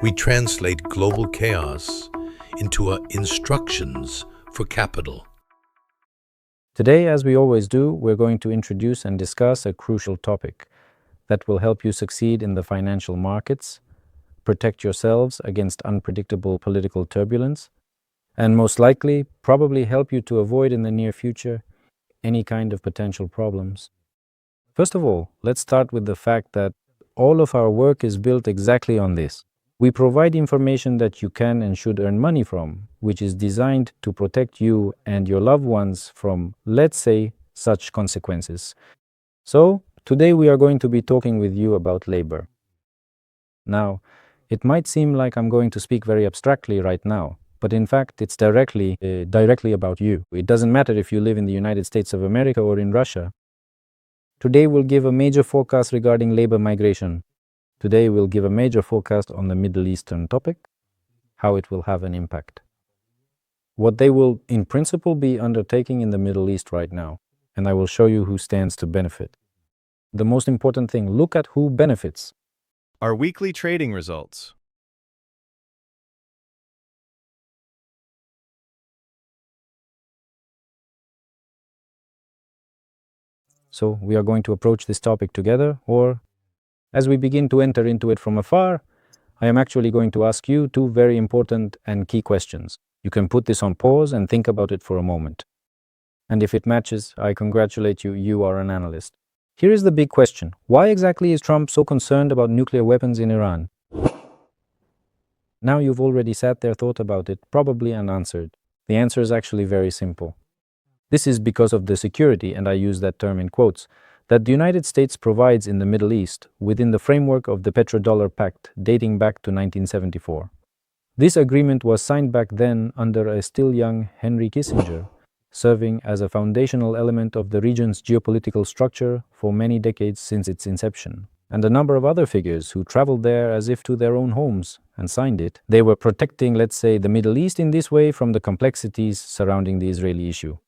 We translate global chaos into instructions for capital. Today, as we always do, we're going to introduce and discuss a crucial topic that will help you succeed in the financial markets, protect yourselves against unpredictable political turbulence, and most likely, probably help you to avoid in the near future any kind of potential problems. First of all, let's start with the fact that all of our work is built exactly on this. We provide information that you can and should earn money from, which is designed to protect you and your loved ones from, let's say, such consequences. So, today we are going to be talking with you about labor. Now, it might seem like I'm going to speak very abstractly right now, but in fact, it's directly about you. It doesn't matter if you live in the United States of America or in Russia. Today we'll give a major forecast regarding labor migration. Today we'll give a major forecast on the Middle Eastern topic, how it will have an impact, what they will in principle be undertaking in the Middle East right now, and I will show you who stands to benefit. The most important thing, look at who benefits. Our weekly trading results. So we are going to approach this topic together, or as we begin to enter into it from afar, I am actually going to ask you two very important and key questions. You can put this on pause and think about it for a moment. And if it matches, I congratulate you, you are an analyst. Here is the big question. Why exactly is Trump so concerned about nuclear weapons in Iran? Now you've already sat there, thought about it, probably and answered. The answer is actually very simple. This is because of the security, and I use that term in quotes, that the United States provides in the Middle East within the framework of the petrodollar Pact dating back to 1974. This agreement was signed back then under a still young Henry Kissinger, serving as a foundational element of the region's geopolitical structure for many decades since its inception. And a number of other figures who traveled there as if to their own homes and signed it. They were protecting, let's say, the Middle East in this way from the complexities surrounding the Israeli issue.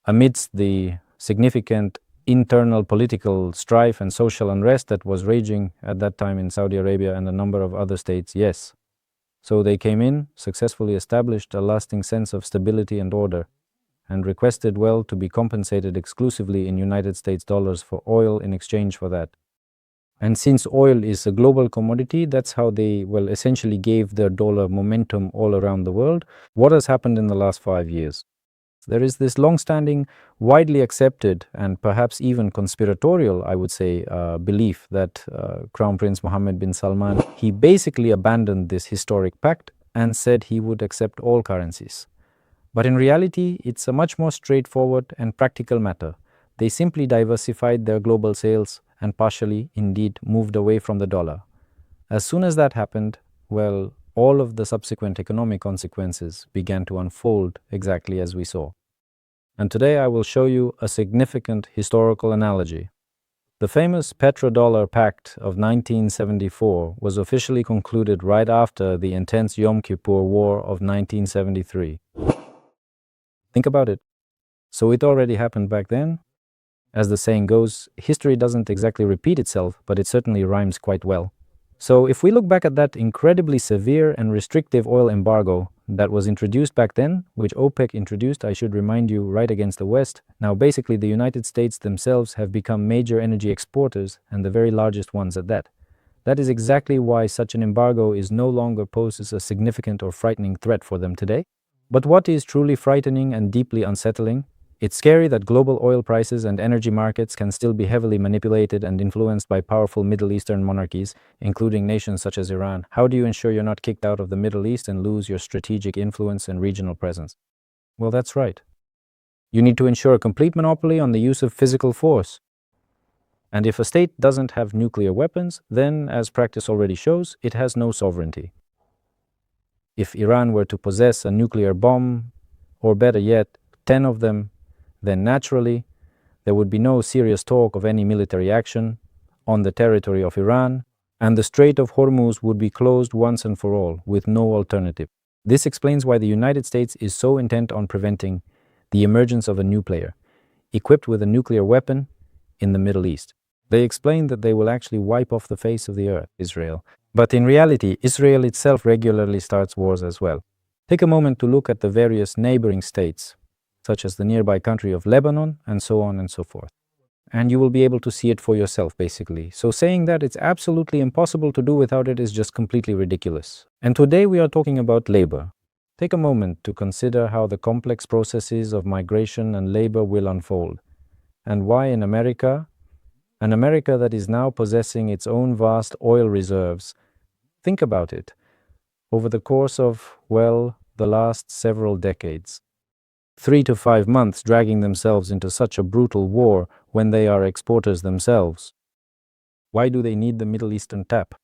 Amidst the significant internal political strife and social unrest that was raging at that time in Saudi Arabia and a number of other states, yes. So they came in, successfully established a lasting sense of stability and order, and requested, well, to be compensated exclusively in United States dollars for oil in exchange for that. And since oil is a global commodity, that's how they, well, essentially gave their dollar momentum all around the world. What has happened in the last 5 years? There is this long-standing, widely accepted, and perhaps even conspiratorial, I would say, belief that Crown Prince Mohammed bin Salman, he basically abandoned this historic pact and said he would accept all currencies. But in reality, it's a much more straightforward and practical matter. They simply diversified their global sales and partially, indeed, moved away from the dollar. As soon as that happened, well, all of the subsequent economic consequences began to unfold exactly as we saw. And today I will show you a significant historical analogy. The famous petrodollar Pact of 1974 was officially concluded right after the intense Yom Kippur War of 1973. Think about it. So it already happened back then? As the saying goes, history doesn't exactly repeat itself, but it certainly rhymes quite well. So if we look back at that incredibly severe and restrictive oil embargo that was introduced back then, which OPEC introduced, I should remind you, right against the West, now basically the United States themselves have become major energy exporters and the very largest ones at that. That is exactly why such an embargo is no longer poses a significant or frightening threat for them today. But what is truly frightening and deeply unsettling? It's scary that global oil prices and energy markets can still be heavily manipulated and influenced by powerful Middle Eastern monarchies, including nations such as Iran. How do you ensure you're not kicked out of the Middle East and lose your strategic influence and regional presence? Well, that's right. You need to ensure a complete monopoly on the use of physical force. And if a state doesn't have nuclear weapons, then, as practice already shows, it has no sovereignty. If Iran were to possess a nuclear bomb, or better yet, 10 of them, then naturally, there would be no serious talk of any military action on the territory of Iran, and the Strait of Hormuz would be closed once and for all, with no alternative. This explains why the United States is so intent on preventing the emergence of a new player, equipped with a nuclear weapon, in the Middle East. They explain that they will actually wipe off the face of the earth, Israel, But in reality, Israel itself regularly starts wars as well. Take a moment to look at the various neighboring states, such as the nearby country of Lebanon, and so on and so forth. And you will be able to see it for yourself, basically. So saying that it's absolutely impossible to do without it is just completely ridiculous. And today we are talking about labor. Take a moment to consider how the complex processes of migration and labor will unfold, and why in America, an America that is now possessing its own vast oil reserves, think about it, over the course of, well, the last several decades. 3 to 5 months dragging themselves into such a brutal war when they are exporters themselves. Why do they need the Middle Eastern tap?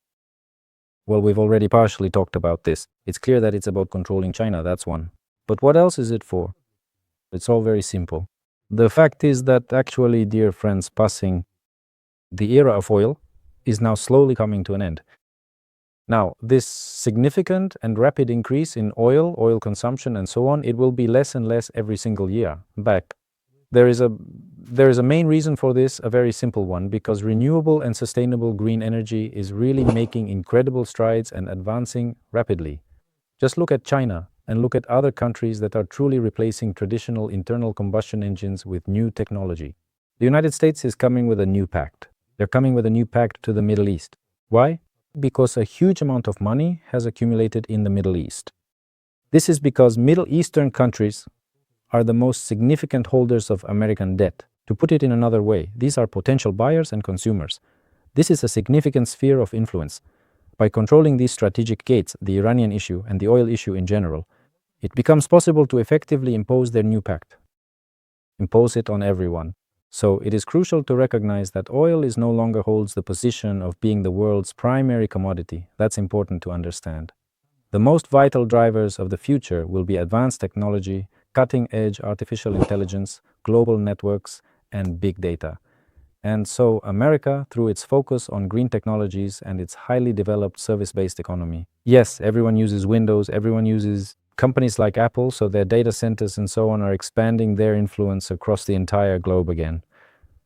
Well, we've already partially talked about this. It's clear that it's about controlling China, that's one. But what else is it for? It's all very simple. The fact is that actually, dear friends, passing the era of oil is now slowly coming to an end. Now, this significant and rapid increase in oil consumption and so on, it will be less and less every single year back. There is a main reason for this, a very simple one, because renewable and sustainable green energy is really making incredible strides and advancing rapidly. Just look at China and look at other countries that are truly replacing traditional internal combustion engines with new technology. The United States is coming with a new pact. They're coming with a new pact to the Middle East. Why? Because a huge amount of money has accumulated in the Middle East. This is because Middle Eastern countries are the most significant holders of American debt. To put it in another way, these are potential buyers and consumers. This is a significant sphere of influence. By controlling these strategic gates, the Iranian issue and the oil issue in general, it becomes possible to effectively impose their new pact. Impose it on everyone. So it is crucial to recognize that oil no longer holds the position of being the world's primary commodity. That's important to understand. The most vital drivers of the future will be advanced technology, cutting-edge artificial intelligence, global networks, and big data. And so America, through its focus on green technologies and its highly developed service-based economy. Yes, everyone uses Windows, everyone uses companies like Apple, so their data centers and so on are expanding their influence across the entire globe again.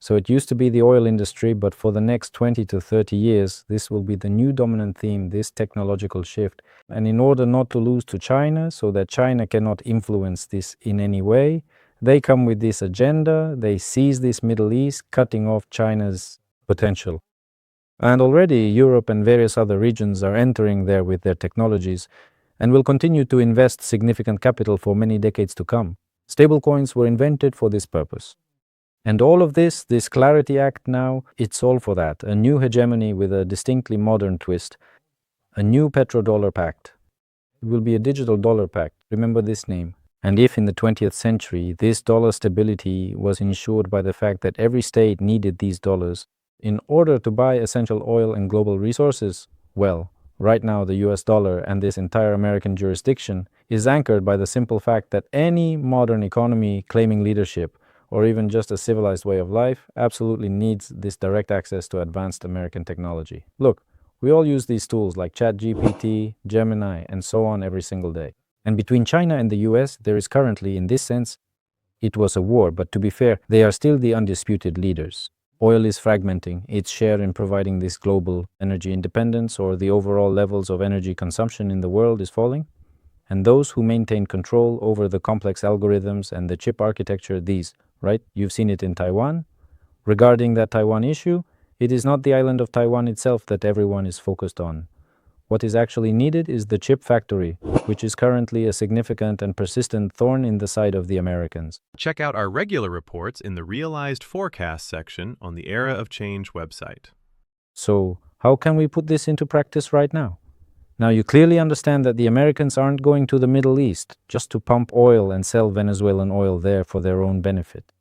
So it used to be the oil industry, but for the next 20 to 30 years, this will be the new dominant theme, this technological shift. And in order not to lose to China, so that China cannot influence this in any way, they come with this agenda, they seize this Middle East, cutting off China's potential. And already Europe and various other regions are entering there with their technologies and will continue to invest significant capital for many decades to come. Stablecoins were invented for this purpose. And all of this Clarity Act now, it's all for that. A new hegemony with a distinctly modern twist. A new petrodollar pact. It will be a digital dollar pact. Remember this name. And if in the 20th century this dollar stability was ensured by the fact that every state needed these dollars in order to buy essential oil and global resources, well, right now the US dollar and this entire American jurisdiction is anchored by the simple fact that any modern economy claiming leadership or even just a civilized way of life absolutely needs this direct access to advanced American technology. Look, we all use these tools like ChatGPT, Gemini, and so on every single day. And between China and the US, there is currently, in this sense, it was a war, but to be fair, they are still the undisputed leaders. Oil is fragmenting its share in providing this global energy independence, or the overall levels of energy consumption in the world is falling. And those who maintain control over the complex algorithms and the chip architecture, these, right? You've seen it in Taiwan. Regarding that Taiwan issue, it is not the island of Taiwan itself that everyone is focused on. What is actually needed is the chip factory, which is currently a significant and persistent thorn in the side of the Americans. Check out our regular reports in the Realized Forecast section on the Era of Change website. So, how can we put this into practice right now? Now, you clearly understand that the Americans aren't going to the Middle East just to pump oil and sell Venezuelan oil there for their own benefit.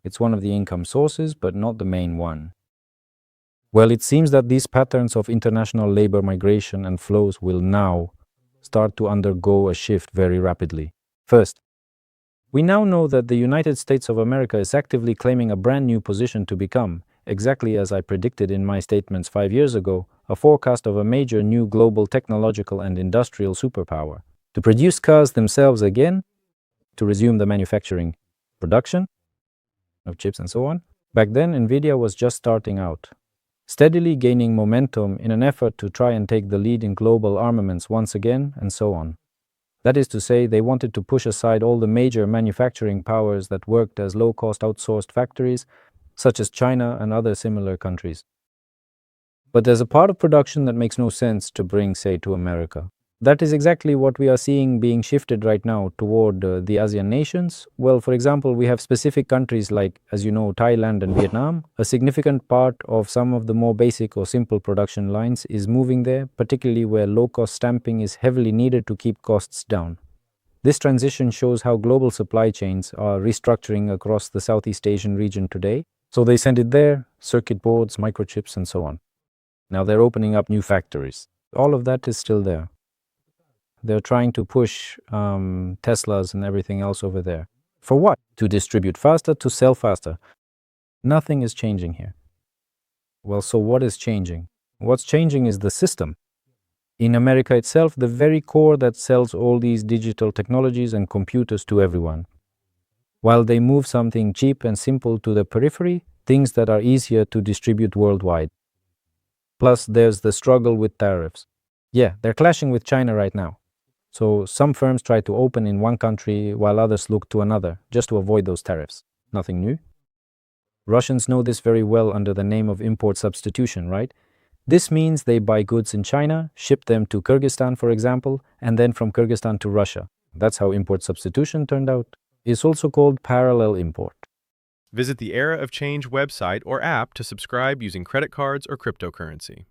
It's one of the income sources, but not the main one. Well, it seems that these patterns of international labor migration and flows will now start to undergo a shift very rapidly. First, we now know that the United States of America is actively claiming a brand new position to become, exactly as I predicted in my statements 5 years ago, a forecast of a major new global technological and industrial superpower. To produce cars themselves again, to resume the manufacturing production of chips and so on. Back then, NVIDIA was just starting out. steadily gaining momentum in an effort to try and take the lead in global armaments once again, and so on. That is to say, they wanted to push aside all the major manufacturing powers that worked as low-cost outsourced factories, such as China and other similar countries. But there's a part of production that makes no sense to bring, say, to America. That is exactly what we are seeing being shifted right now toward the ASEAN nations. Well, for example, we have specific countries like, as you know, Thailand and Vietnam. A significant part of some of the more basic or simple production lines is moving there, particularly where low-cost stamping is heavily needed to keep costs down. This transition shows how global supply chains are restructuring across the Southeast Asian region today. So they send it there, circuit boards, microchips, and so on. Now they're opening up new factories. All of that is still there. They're trying to push Teslas and everything else over there. For what? To distribute faster, to sell faster. Nothing is changing here. Well, so what is changing? What's changing is the system. In America itself, the very core that sells all these digital technologies and computers to everyone. While they move something cheap and simple to the periphery, things that are easier to distribute worldwide. Plus, there's the struggle with tariffs. Yeah, they're clashing with China right now. So some firms try to open in one country while others look to another, just to avoid those tariffs. Nothing new. Russians know this very well under the name of import substitution, right? This means they buy goods in China, ship them to Kyrgyzstan, for example, and then from Kyrgyzstan to Russia. That's how import substitution turned out. It's also called parallel import. Visit the Era of Change website or app to subscribe using credit cards or cryptocurrency.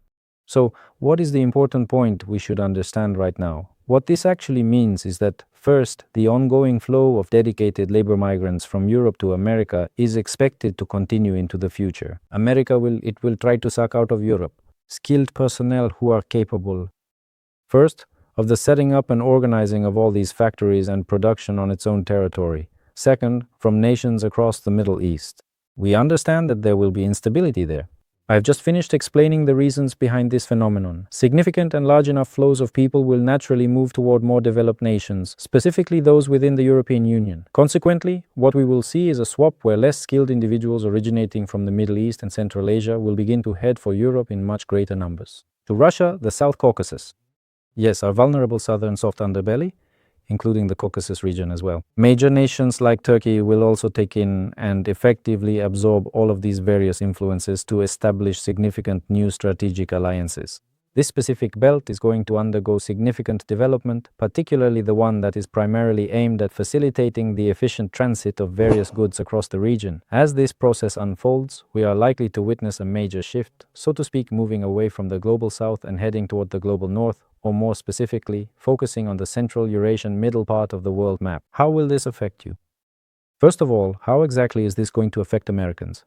So, what is the important point we should understand right now? What this actually means is that, first, the ongoing flow of dedicated labor migrants from Europe to America is expected to continue into the future. America will try to suck out of Europe skilled personnel who are capable, first, of the setting up and organizing of all these factories and production on its own territory. Second, from nations across the Middle East. We understand that there will be instability there. I've just finished explaining the reasons behind this phenomenon. Significant and large enough flows of people will naturally move toward more developed nations, specifically those within the European Union. Consequently, what we will see is a swap where less skilled individuals originating from the Middle East and Central Asia will begin to head for Europe in much greater numbers. To Russia, the South Caucasus. Yes, our vulnerable southern soft underbelly, including the Caucasus region as well. Major nations like Turkey will also take in and effectively absorb all of these various influences to establish significant new strategic alliances. This specific belt is going to undergo significant development, particularly the one that is primarily aimed at facilitating the efficient transit of various goods across the region. As this process unfolds, we are likely to witness a major shift, so to speak, moving away from the global south and heading toward the global north, or more specifically, focusing on the Central Eurasian middle part of the world map. How will this affect you? First of all, how exactly is this going to affect Americans?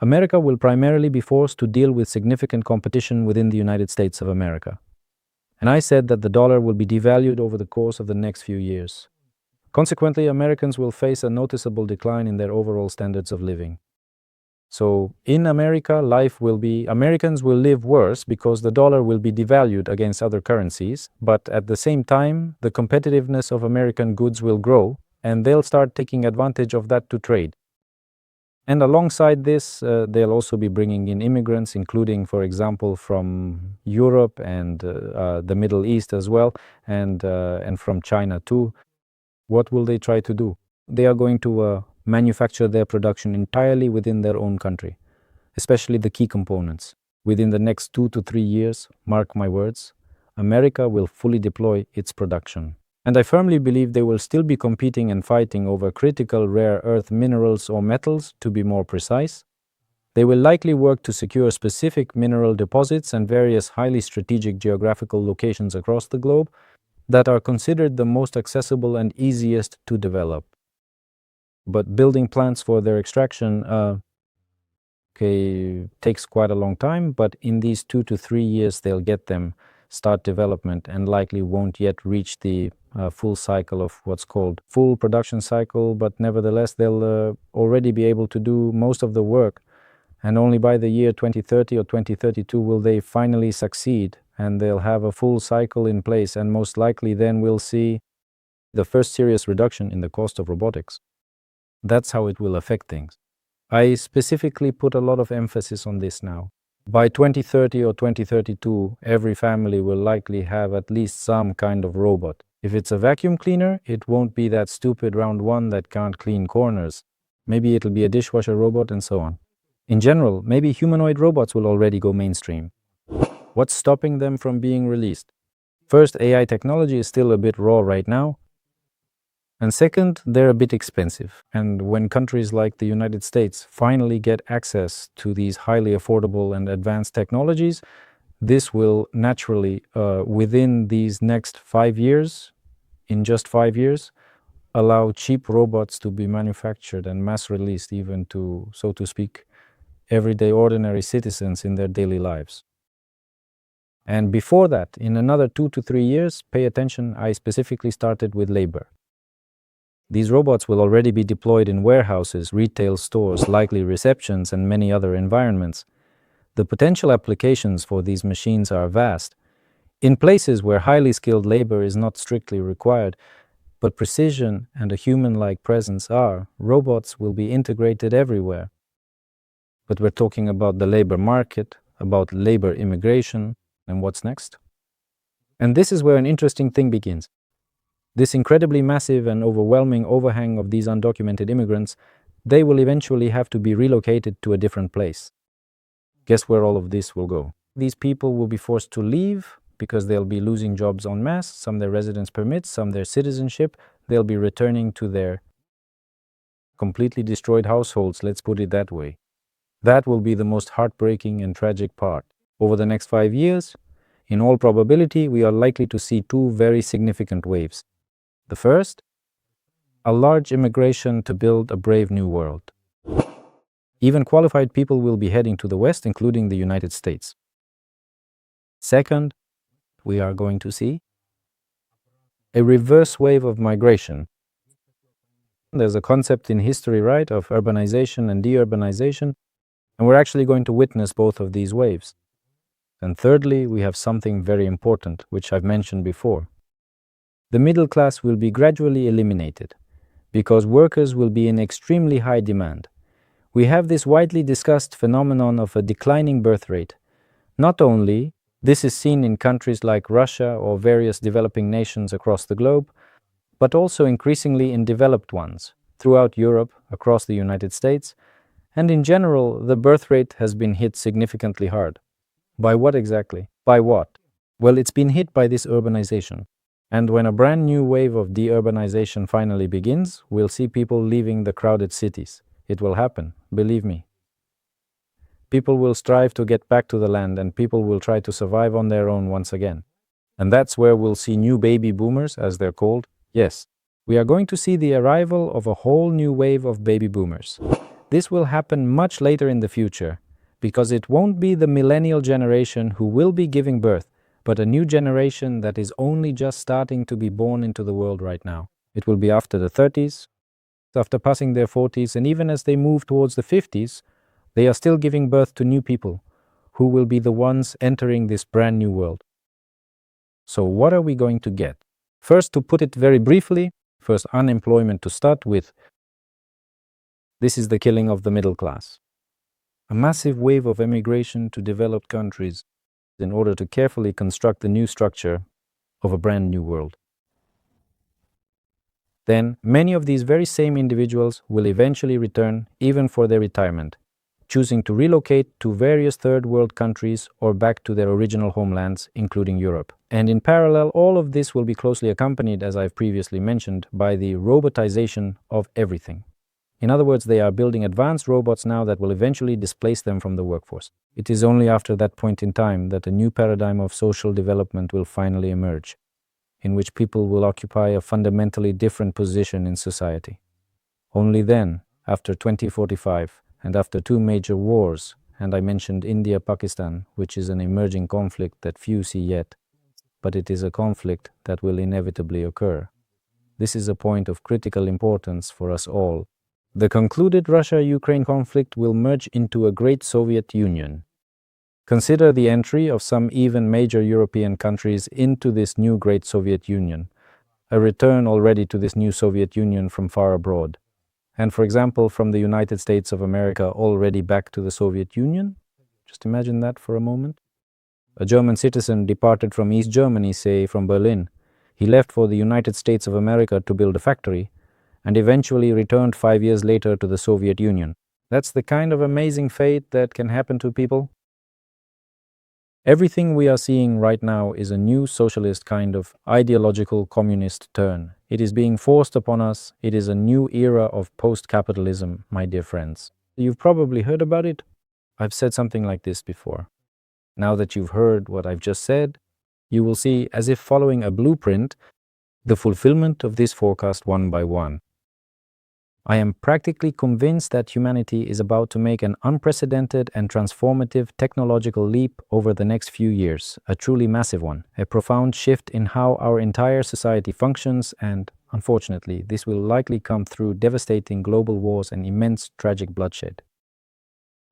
America will primarily be forced to deal with significant competition within the United States of America. And I said that the dollar will be devalued over the course of the next few years. Consequently, Americans will face a noticeable decline in their overall standards of living. So in America, Americans will live worse because the dollar will be devalued against other currencies, but at the same time, the competitiveness of American goods will grow, and they'll start taking advantage of that to trade. And alongside this, they'll also be bringing in immigrants, including, for example, from Europe and the Middle East as well, and from China too. What will they try to do? They are going to manufacture their production entirely within their own country, especially the key components. Within the next 2 to 3 years, mark my words, America will fully deploy its production. And I firmly believe they will still be competing and fighting over critical rare earth minerals or metals, to be more precise. They will likely work to secure specific mineral deposits and various highly strategic geographical locations across the globe that are considered the most accessible and easiest to develop. But building plants for their extraction takes quite a long time, but in these 2 to 3 years they'll get them, start development, and likely won't yet reach the full cycle of what's called full production cycle, but nevertheless they'll already be able to do most of the work, and only by the year 2030 or 2032 will they finally succeed, and they'll have a full cycle in place, and most likely then we'll see the first serious reduction in the cost of robotics. That's how it will affect things. I specifically put a lot of emphasis on this now. By 2030 or 2032, every family will likely have at least some kind of robot. If it's a vacuum cleaner, it won't be that stupid round one that can't clean corners. Maybe it'll be a dishwasher robot and so on. In general, maybe humanoid robots will already go mainstream. What's stopping them from being released? First, AI technology is still a bit raw right now. And second, they're a bit expensive. And when countries like the United States finally get access to these highly affordable and advanced technologies, this will naturally, within these next 5 years, in just 5 years, allow cheap robots to be manufactured and mass released even to, so to speak, everyday ordinary citizens in their daily lives. And before that, in another 2 to 3 years, pay attention, I specifically started with labor. These robots will already be deployed in warehouses, retail stores, likely receptions, and many other environments. The potential applications for these machines are vast. In places where highly skilled labor is not strictly required, but precision and a human-like presence are, robots will be integrated everywhere. But we're talking about the labor market, about labor immigration, and what's next? And this is where an interesting thing begins. This incredibly massive and overwhelming overhang of these undocumented immigrants, they will eventually have to be relocated to a different place. Guess where all of this will go? These people will be forced to leave because they'll be losing jobs en masse, some their residence permits, some their citizenship. They'll be returning to their completely destroyed households, let's put it that way. That will be the most heartbreaking and tragic part. Over the next 5 years, in all probability, we are likely to see two very significant waves. The first, a large immigration to build a brave new world. Even qualified people will be heading to the West, including the United States. Second, we are going to see a reverse wave of migration. There's a concept in history, right, of urbanization and deurbanization, and we're actually going to witness both of these waves. And thirdly, we have something very important, which I've mentioned before. The middle class will be gradually eliminated because workers will be in extremely high demand. We have this widely discussed phenomenon of a declining birth rate. Not only this is seen in countries like Russia or various developing nations across the globe, but also increasingly in developed ones, throughout Europe, across the United States, and in general, the birth rate has been hit significantly hard. By what exactly? By what? Well, it's been hit by this urbanization. And when a brand new wave of deurbanization finally begins, we'll see people leaving the crowded cities. It will happen, believe me. People will strive to get back to the land, and people will try to survive on their own once again. And that's where we'll see new baby boomers, as they're called. Yes, we are going to see the arrival of a whole new wave of baby boomers. This will happen much later in the future, because it won't be the millennial generation who will be giving birth, but a new generation that is only just starting to be born into the world right now. It will be after the 30s, after passing their 40s, and even as they move towards the 50s, they are still giving birth to new people who will be the ones entering this brand new world. So what are we going to get? First, to put it very briefly, first unemployment to start with. This is the killing of the middle class. A massive wave of emigration to developed countries in order to carefully construct the new structure of a brand new world. Then, many of these very same individuals will eventually return, even for their retirement, choosing to relocate to various third world countries or back to their original homelands, including Europe. And in parallel, all of this will be closely accompanied, as I've previously mentioned, by the robotization of everything. In other words, they are building advanced robots now that will eventually displace them from the workforce. It is only after that point in time that a new paradigm of social development will finally emerge, in which people will occupy a fundamentally different position in society. Only then, after 2045, and after two major wars, and I mentioned India-Pakistan, which is an emerging conflict that few see yet, but it is a conflict that will inevitably occur. This is a point of critical importance for us all. The concluded Russia-Ukraine conflict will merge into a great Soviet Union. Consider the entry of some even major European countries into this new great Soviet Union, a return already to this new Soviet Union from far abroad. And for example, from the United States of America already back to the Soviet Union, Just imagine that for a moment. A German citizen departed from East Germany, say from Berlin. He left for the United States of America to build a factory, and eventually returned 5 years later to the Soviet Union. That's the kind of amazing fate that can happen to people. Everything we are seeing right now is a new socialist kind of ideological communist turn. It is being forced upon us. It is a new era of post-capitalism, my dear friends. You've probably heard about it. I've said something like this before. Now that you've heard what I've just said, you will see, as if following a blueprint, the fulfillment of this forecast one by one. I am practically convinced that humanity is about to make an unprecedented and transformative technological leap over the next few years, a truly massive one, a profound shift in how our entire society functions, and, unfortunately, this will likely come through devastating global wars and immense tragic bloodshed.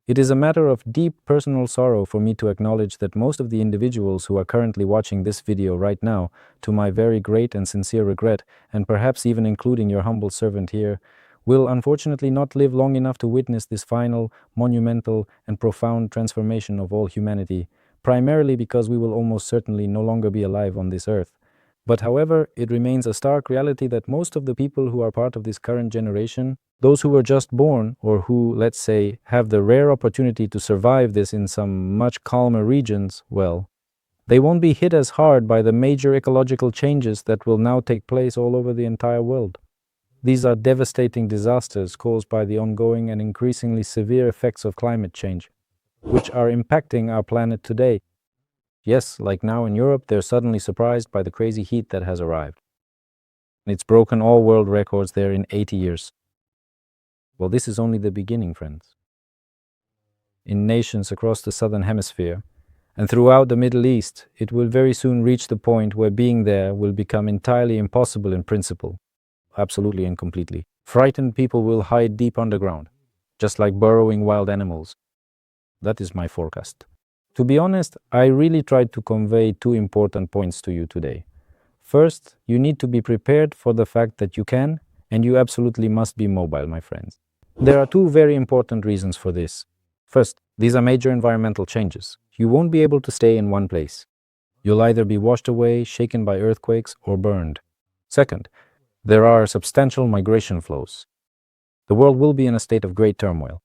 It is a matter of deep personal sorrow for me to acknowledge that most of the individuals who are currently watching this video right now, to my very great and sincere regret, and perhaps even including your humble servant here, will unfortunately not live long enough to witness this final, monumental, and profound transformation of all humanity, primarily because we will almost certainly no longer be alive on this earth. But however, it remains a stark reality that most of the people who are part of this current generation, those who were just born, or who, let's say, have the rare opportunity to survive this in some much calmer regions, well, they won't be hit as hard by the major ecological changes that will now take place all over the entire world. These are devastating disasters caused by the ongoing and increasingly severe effects of climate change, which are impacting our planet today. Yes, like now in Europe, they're suddenly surprised by the crazy heat that has arrived. It's broken all world records there in 80 years. Well, this is only the beginning, friends. In nations across the southern hemisphere, and throughout the Middle East, it will very soon reach the point where being there will become entirely impossible in principle. Absolutely and completely. Frightened people will hide deep underground, just like burrowing wild animals. That is my forecast. To be honest, I really tried to convey two important points to you today. First, you need to be prepared for the fact that you can, and you absolutely must be mobile, my friends. There are two very important reasons for this. First, these are major environmental changes. You won't be able to stay in one place. You'll either be washed away, shaken by earthquakes, or burned. Second, there are substantial migration flows. The world will be in a state of great turmoil.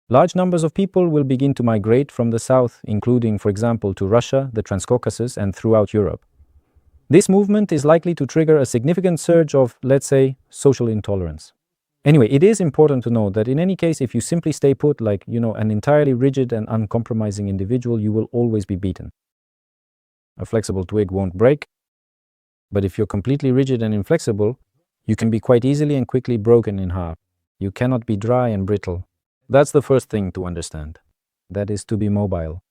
Large numbers of people will begin to migrate from the south, including, for example, to Russia, the Transcaucasus, and throughout Europe. This movement is likely to trigger a significant surge of, let's say, social intolerance. Anyway, it is important to know that in any case, if you simply stay put like, an entirely rigid and uncompromising individual, you will always be beaten. A flexible twig won't break, but if you're completely rigid and inflexible, you can be quite easily and quickly broken in half. You cannot be dry and brittle. That's the first thing to understand. That is to be mobile.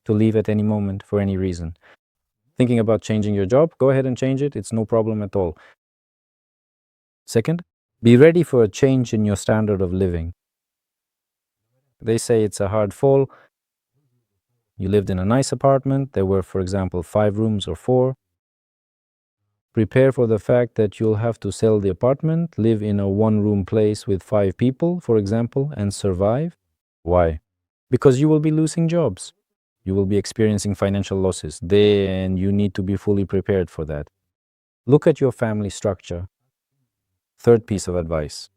To leave at any moment for any reason. Thinking about changing your job? Go ahead and change it. It's no problem at all. Second, be ready for a change in your standard of living. They say it's a hard fall. You lived in a nice apartment. There were, for example, 5 rooms or 4. Prepare for the fact that you'll have to sell the apartment, live in a 1-room place with 5 people, for example, and survive. Why? Because you will be losing jobs. You will be experiencing financial losses, and you need to be fully prepared for that. Look at your family structure. Third piece of advice.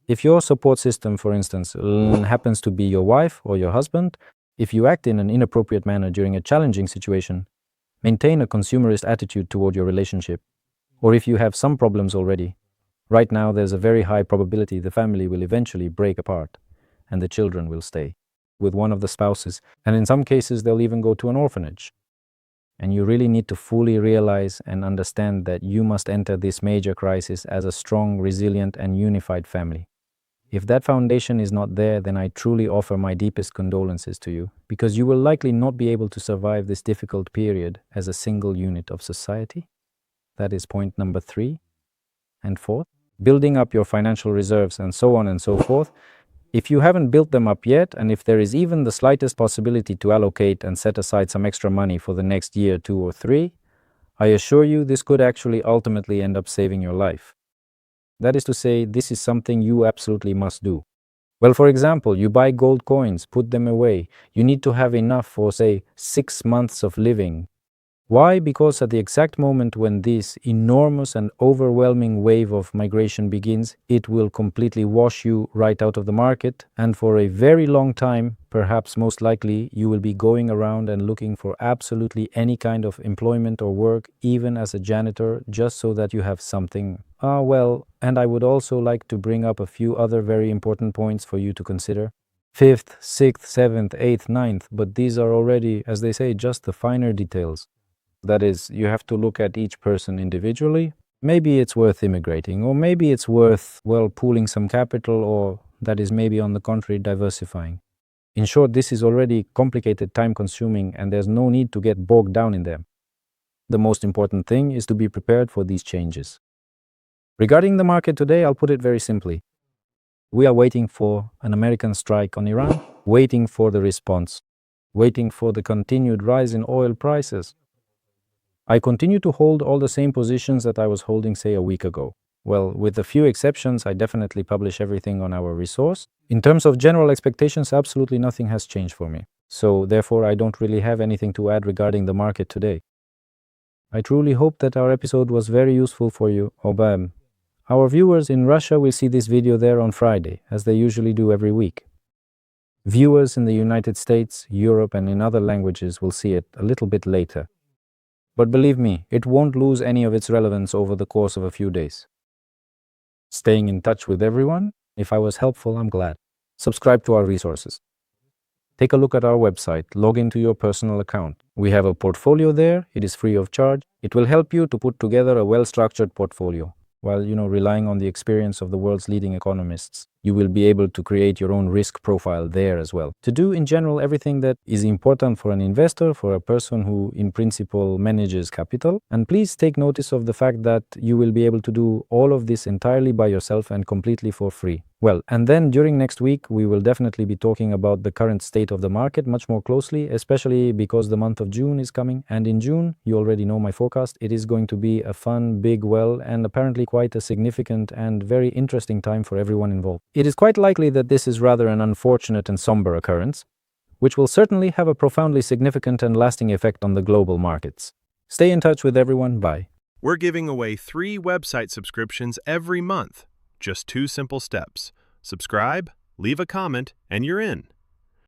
If your support system, for instance, happens to be your wife or your husband, if you act in an inappropriate manner during a challenging situation, maintain a consumerist attitude toward your relationship. Or if you have some problems already, right now there's a very high probability the family will eventually break apart and the children will stay with one of the spouses, and in some cases they'll even go to an orphanage. And you really need to fully realize and understand that you must enter this major crisis as a strong, resilient, and unified family. If that foundation is not there, then I truly offer my deepest condolences to you, because you will likely not be able to survive this difficult period as a single unit of society. That is point number 3. And fourth, building up your financial reserves and so on and so forth. If you haven't built them up yet, and if there is even the slightest possibility to allocate and set aside some extra money for the next year, 2 or 3, I assure you this could actually ultimately end up saving your life. That is to say, this is something you absolutely must do. Well, for example, you buy gold coins, put them away. You need to have enough for, say, 6 months of living. Why? Because at the exact moment when this enormous and overwhelming wave of migration begins, it will completely wash you right out of the market, and for a very long time, perhaps most likely, you will be going around and looking for absolutely any kind of employment or work, even as a janitor, just so that you have something. And I would also like to bring up a few other very important points for you to consider. 5th, 6th, 7th, 8th, 9th, but these are already, as they say, just the finer details. That is, you have to look at each person individually. Maybe it's worth immigrating, or maybe it's worth, pooling some capital, or that is maybe on the contrary, diversifying. In short, this is already complicated, time-consuming, and there's no need to get bogged down in them. The most important thing is to be prepared for these changes. Regarding the market today, I'll put it very simply. We are waiting for an American strike on Iran, waiting for the response, waiting for the continued rise in oil prices. I continue to hold all the same positions that I was holding, say, a week ago. Well, with a few exceptions, I definitely publish everything on our resource. In terms of general expectations, absolutely nothing has changed for me. So therefore, I don't really have anything to add regarding the market today. I truly hope that our episode was very useful for you. Our viewers in Russia will see this video there on Friday, as they usually do every week. Viewers in the United States, Europe, and in other languages will see it a little bit later. But believe me, it won't lose any of its relevance over the course of a few days. Staying in touch with everyone? If I was helpful, I'm glad. Subscribe to our resources. Take a look at our website, log into your personal account. We have a portfolio there, it is free of charge. It will help you to put together a well-structured portfolio. While, relying on the experience of the world's leading economists, you will be able to create your own risk profile there as well. To do, in general, everything that is important for an investor, for a person who, in principle, manages capital. And please take notice of the fact that you will be able to do all of this entirely by yourself and completely for free. Well, and then during next week, we will definitely be talking about the current state of the market much more closely, especially because the month of June is coming. And in June, you already know my forecast, it is going to be a fun, big, and apparently quite a significant and very interesting time for everyone involved. It is quite likely that this is rather an unfortunate and somber occurrence, which will certainly have a profoundly significant and lasting effect on the global markets. Stay in touch with everyone. Bye. We're giving away 3 website subscriptions every month. Just 2 simple steps. Subscribe, leave a comment, and you're in.